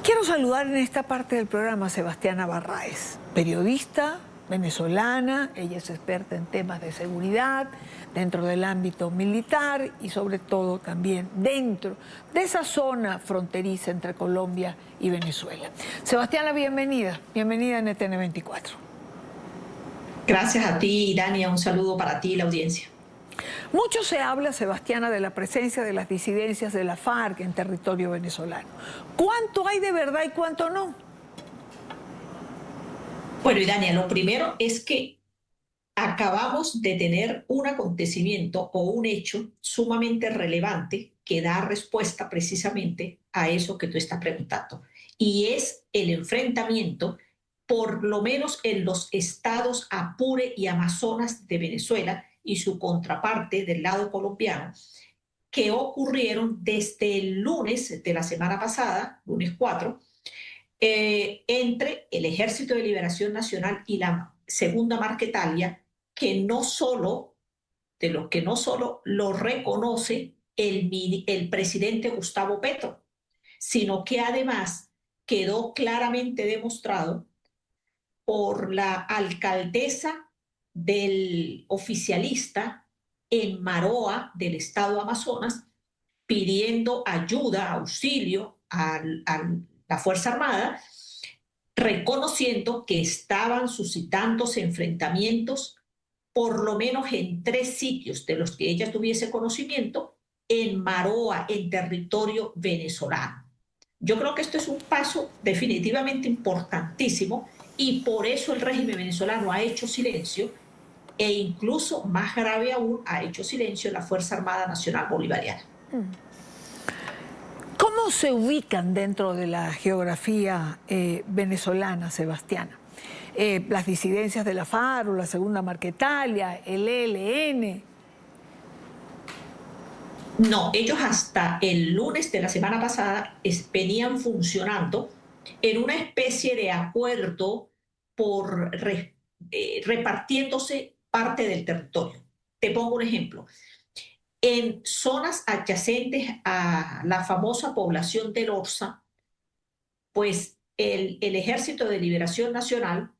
Quiero saludar en esta parte del programa a Sebastiana Barraez, periodista venezolana. Ella es experta en temas de seguridad dentro del ámbito militar y sobre todo también dentro de esa zona fronteriza entre Colombia y Venezuela. Sebastiana, bienvenida en ETN 24. Gracias a ti, Dania. Un saludo para ti y la audiencia. Mucho se habla, Sebastiana, de la presencia de las disidencias de la FARC en territorio venezolano. ¿Cuánto hay de verdad y cuánto no? Bueno, y Dania, lo primero es que acabamos de tener un acontecimiento o un hecho sumamente relevante que da respuesta precisamente a eso que tú estás preguntando. Y es el enfrentamiento, por lo menos en los estados Apure y Amazonas de Venezuela y su contraparte del lado colombiano, que ocurrieron desde el lunes de la semana pasada, lunes 4, entre el Ejército de Liberación Nacional y la Segunda Marquetalia, que no solo, de los que no solo lo reconoce el presidente Gustavo Petro, sino que además quedó claramente demostrado por la alcaldesa del oficialista en Maroa del estado Amazonas, pidiendo ayuda, auxilio a la Fuerza Armada, reconociendo que estaban suscitándose enfrentamientos por lo menos en 3 sitios de los que ella tuviese conocimiento en Maroa, en territorio venezolano. Yo creo que esto es un paso definitivamente importantísimo y por eso el régimen venezolano ha hecho silencio e incluso, más grave aún, ha hecho silencio la Fuerza Armada Nacional Bolivariana. ¿Cómo se ubican dentro de la geografía venezolana, Sebastiana? Las disidencias de la FARC o la Segunda Marquetalia, el ELN. No, ellos hasta el lunes de la semana pasada venían funcionando en una especie de acuerdo por repartiéndose parte del territorio. Te pongo un ejemplo. En zonas adyacentes a la famosa población del Orza, pues el Ejército de Liberación Nacional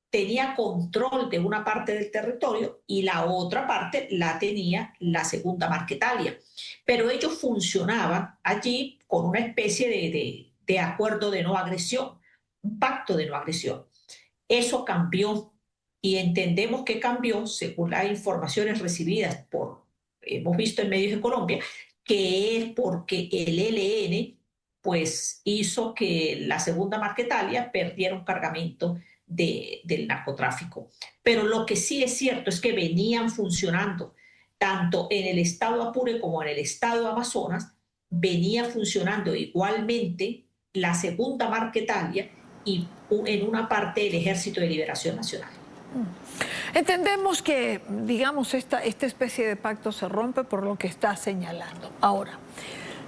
tenía control de una parte del territorio y la otra parte la tenía la Segunda Marquetalia. Pero ellos funcionaban allí con una especie de acuerdo de no agresión, un pacto de no agresión. Eso cambió y entendemos que cambió, según las informaciones recibidas hemos visto en medios de Colombia, que es porque el ELN pues hizo que la Segunda Marquetalia perdiera un cargamento del narcotráfico. Pero lo que sí es cierto es que venían funcionando tanto en el estado Apure como en el estado Amazonas, venía funcionando igualmente la Segunda Marquetalia y en una parte del Ejército de Liberación Nacional. Entendemos que, digamos, esta especie de pacto se rompe por lo que está señalando. Ahora,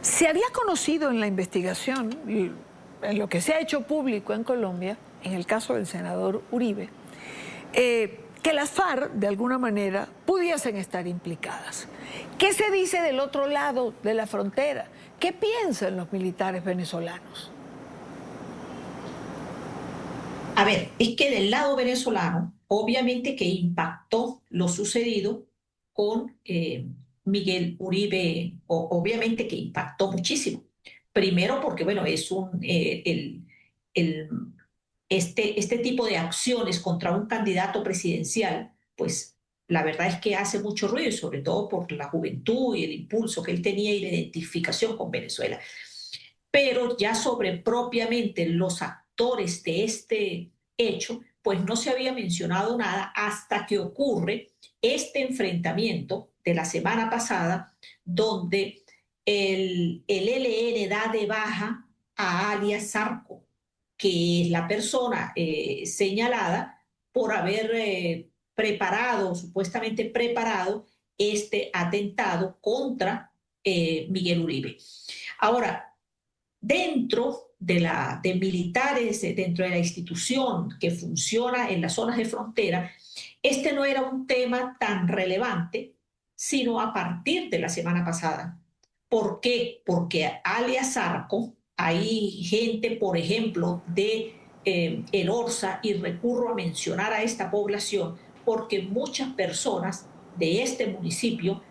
se había conocido en la investigación, en lo que se ha hecho público en Colombia, en el caso del senador Uribe, que las FARC, de alguna manera, pudiesen estar implicadas. ¿Qué se dice del otro lado de la frontera? ¿Qué piensan los militares venezolanos? A ver, es que del lado venezolano, obviamente que impactó lo sucedido con Miguel Uribe, obviamente que impactó muchísimo. Primero porque, bueno, es este tipo de acciones contra un candidato presidencial, pues la verdad es que hace mucho ruido, sobre todo por la juventud y el impulso que él tenía y la identificación con Venezuela. Pero ya sobre propiamente los actores de este hecho, pues no se había mencionado nada hasta que ocurre este enfrentamiento de la semana pasada, donde el ELN da de baja a alias Zarco, que es la persona señalada por haber supuestamente preparado este atentado contra Miguel Uribe. Ahora, dentro de militares, dentro de la institución que funciona en las zonas de frontera, este no era un tema tan relevante, sino a partir de la semana pasada. ¿Por qué? Porque alias Zarco Hay gente, por ejemplo, de el Orza, y recurro a mencionar a esta población porque muchas personas de este municipio,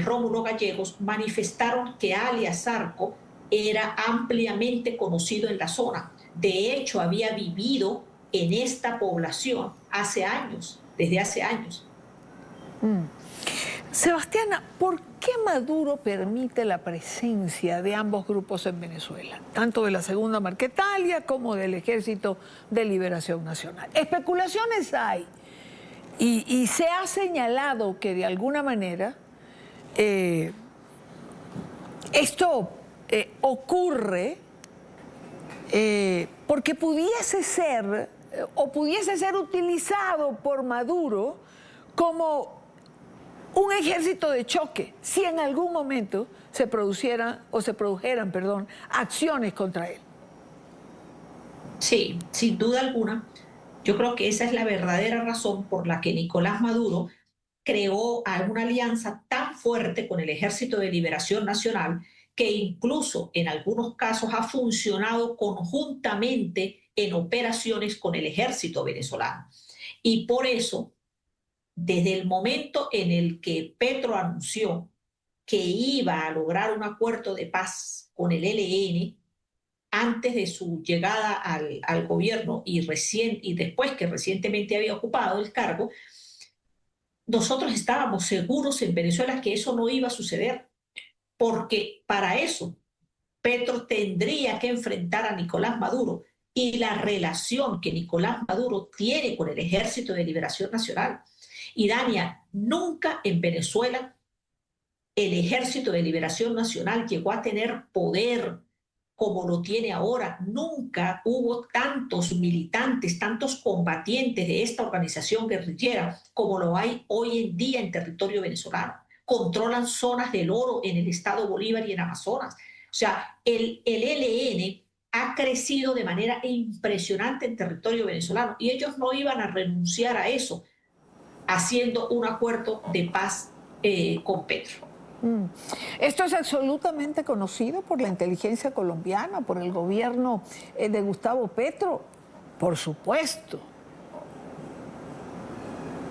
Rómulo Gallegos, manifestaron que alias Zarco era ampliamente conocido en la zona. De hecho, había vivido en esta población hace años, desde hace años. Sebastiana, ¿por qué Maduro permite la presencia de ambos grupos en Venezuela? Tanto de la Segunda Marquetalia como del Ejército de Liberación Nacional. Especulaciones hay y se ha señalado que de alguna manera esto ocurre porque pudiese ser o pudiese ser utilizado por Maduro como un ejército de choque si en algún momento se produjeran, perdón, acciones contra él. Sí, sin duda alguna. Yo creo que esa es la verdadera razón por la que Nicolás Maduro creó una alianza tan fuerte con el Ejército de Liberación Nacional, que incluso en algunos casos ha funcionado conjuntamente en operaciones con el ejército venezolano. Y por eso, desde el momento en el que Petro anunció que iba a lograr un acuerdo de paz con el ELN, antes de su llegada al gobierno y después que recientemente había ocupado el cargo, nosotros estábamos seguros en Venezuela que eso no iba a suceder, porque para eso Petro tendría que enfrentar a Nicolás Maduro, y la relación que Nicolás Maduro tiene con el Ejército de Liberación Nacional. Y Dania, nunca en Venezuela el Ejército de Liberación Nacional llegó a tener poder como lo tiene ahora. Nunca hubo tantos militantes, tantos combatientes de esta organización guerrillera como lo hay hoy en día en territorio venezolano. Controlan zonas del oro en el estado Bolívar y en Amazonas. O sea, el ELN ha crecido de manera impresionante en territorio venezolano, y ellos no iban a renunciar a eso haciendo un acuerdo de paz con Petro. Esto es absolutamente conocido por la inteligencia colombiana, por el gobierno de Gustavo Petro, por supuesto.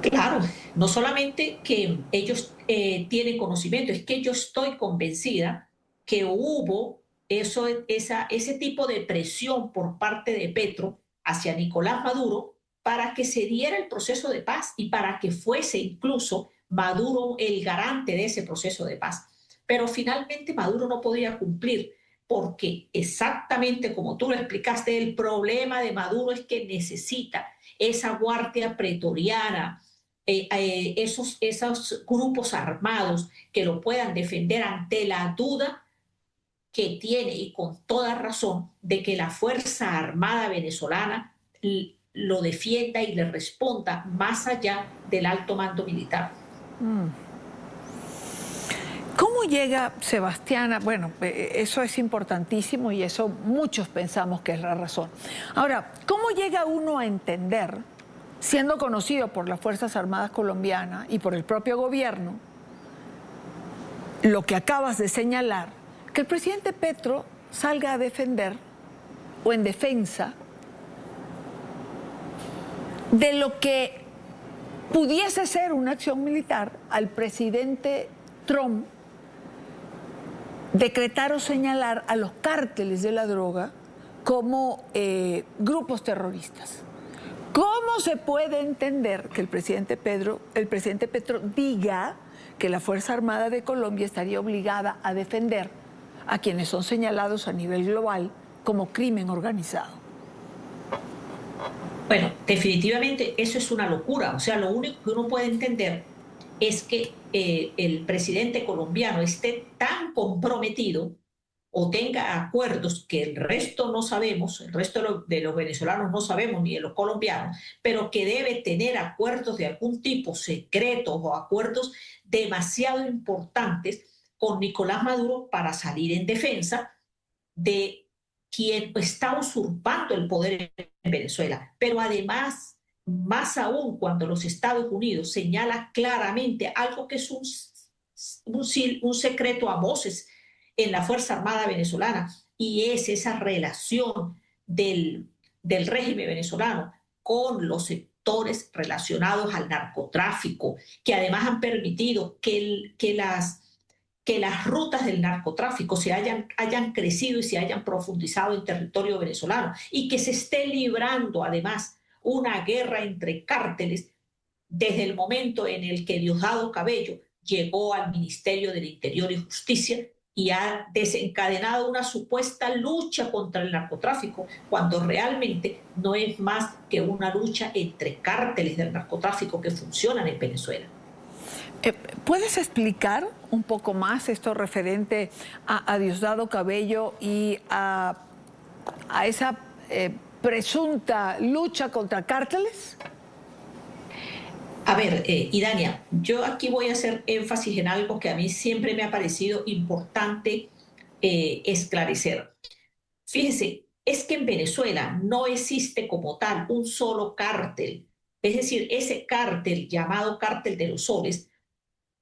Claro, no solamente que ellos tienen conocimiento, es que yo estoy convencida que hubo ese tipo de presión por parte de Petro hacia Nicolás Maduro para que se diera el proceso de paz y para que fuese incluso Maduro el garante de ese proceso de paz. Pero finalmente Maduro no podía cumplir, porque exactamente como tú lo explicaste, el problema de Maduro es que necesita esa guardia pretoriana, esos grupos armados que lo puedan defender ante la duda que tiene, y con toda razón, de que la Fuerza Armada venezolana lo defienda y le responda más allá del alto mando militar. ¿Cómo llega Sebastiana? Bueno, eso es importantísimo y eso muchos pensamos que es la razón. Ahora, ¿cómo llega uno a entender, siendo conocido por las Fuerzas Armadas colombianas y por el propio gobierno, lo que acabas de señalar, que el presidente Petro salga a defender o en defensa de lo que pudiese ser una acción militar al presidente Trump, decretar o señalar a los cárteles de la droga como grupos terroristas? ¿Cómo se puede entender que el presidente Petro diga que la Fuerza Armada de Colombia estaría obligada a defender a quienes son señalados a nivel global como crimen organizado? Bueno, definitivamente eso es una locura. O sea, lo único que uno puede entender es que el presidente colombiano esté tan comprometido o tenga acuerdos que el resto no sabemos, el resto de los venezolanos no sabemos, ni de los colombianos, pero que debe tener acuerdos de algún tipo, secretos o acuerdos demasiado importantes con Nicolás Maduro para salir en defensa de quien está usurpando el poder en Venezuela. Pero además, más aún cuando los Estados Unidos señala claramente algo que es un secreto a voces en la Fuerza Armada venezolana, y es esa relación del régimen venezolano con los sectores relacionados al narcotráfico, que además han permitido que las rutas del narcotráfico hayan crecido y se hayan profundizado en territorio venezolano, y que se esté librando además una guerra entre cárteles desde el momento en el que Diosdado Cabello llegó al Ministerio del Interior y Justicia y ha desencadenado una supuesta lucha contra el narcotráfico, cuando realmente no es más que una lucha entre cárteles del narcotráfico que funcionan en Venezuela. ¿Puedes explicar un poco más esto referente a Diosdado Cabello y a esa presunta lucha contra cárteles? A ver, Idania, yo aquí voy a hacer énfasis en algo que a mí siempre me ha parecido importante esclarecer. Fíjense, es que en Venezuela no existe como tal un solo cártel. Es decir, ese cártel llamado Cártel de los Soles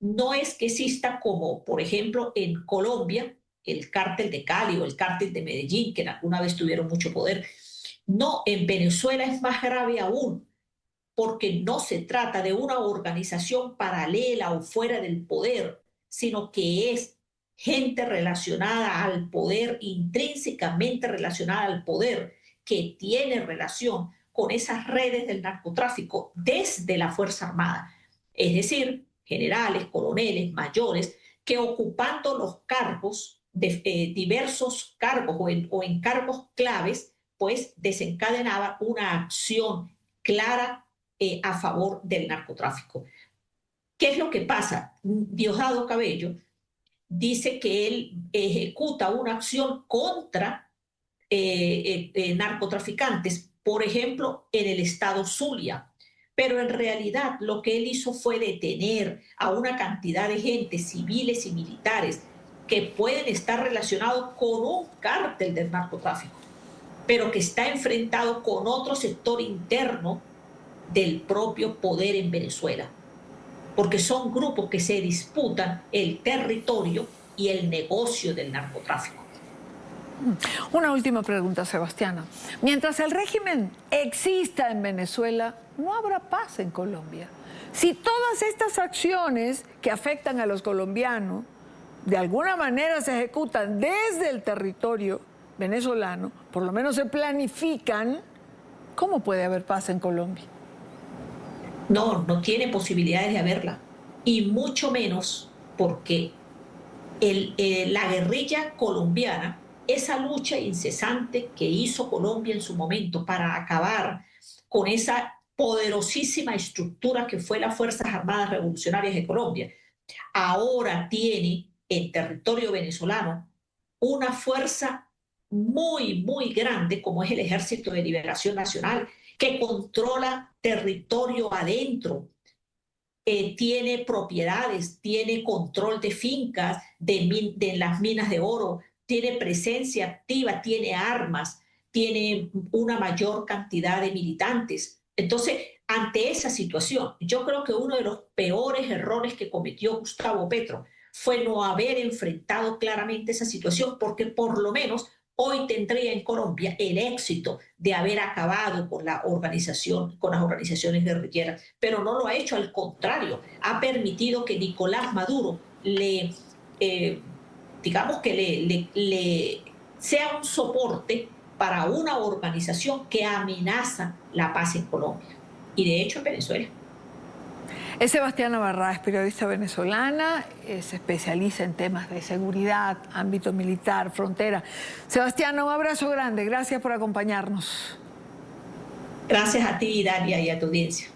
no es que exista como, por ejemplo, en Colombia, el cártel de Cali o el cártel de Medellín, que alguna vez tuvieron mucho poder. No, en Venezuela es más grave aún, porque no se trata de una organización paralela o fuera del poder, sino que es gente relacionada al poder, intrínsecamente relacionada al poder, que tiene relación con esas redes del narcotráfico desde la Fuerza Armada. Es decir, generales, coroneles, mayores, que ocupando los cargos, diversos cargos o en cargos claves, pues desencadenaba una acción clara a favor del narcotráfico. ¿Qué es lo que pasa? Diosdado Cabello dice que él ejecuta una acción contra narcotraficantes, por ejemplo, en el estado Zulia, pero en realidad lo que él hizo fue detener a una cantidad de gente, civiles y militares, que pueden estar relacionados con un cártel del narcotráfico, pero que está enfrentado con otro sector interno del propio poder en Venezuela, porque son grupos que se disputan el territorio y el negocio del narcotráfico. Una última pregunta, Sebastiana. Mientras el régimen exista en Venezuela, no habrá paz en Colombia. Si todas estas acciones que afectan a los colombianos de alguna manera se ejecutan desde el territorio venezolano, por lo menos se planifican, ¿cómo puede haber paz en Colombia? No, no tiene posibilidades de haberla, y mucho menos porque la guerrilla colombiana, esa lucha incesante que hizo Colombia en su momento para acabar con esa poderosísima estructura que fue las Fuerzas Armadas Revolucionarias de Colombia, ahora tiene en territorio venezolano una fuerza muy, muy grande, como es el Ejército de Liberación Nacional, que controla territorio adentro, tiene propiedades, tiene control de fincas, de las minas de oro, tiene presencia activa, tiene armas, tiene una mayor cantidad de militantes. Entonces, ante esa situación, yo creo que uno de los peores errores que cometió Gustavo Petro fue no haber enfrentado claramente esa situación, porque por lo menos hoy tendría en Colombia el éxito de haber acabado con la organización, con las organizaciones guerrilleras, pero no lo ha hecho, al contrario, ha permitido que Nicolás Maduro digamos que le sea un soporte para una organización que amenaza la paz en Colombia y de hecho en Venezuela. Es Sebastiana Barrás, periodista venezolana, se especializa en temas de seguridad, ámbito militar, frontera. Sebastiana, un abrazo grande, gracias por acompañarnos. Gracias a ti, Dalia, y a tu audiencia.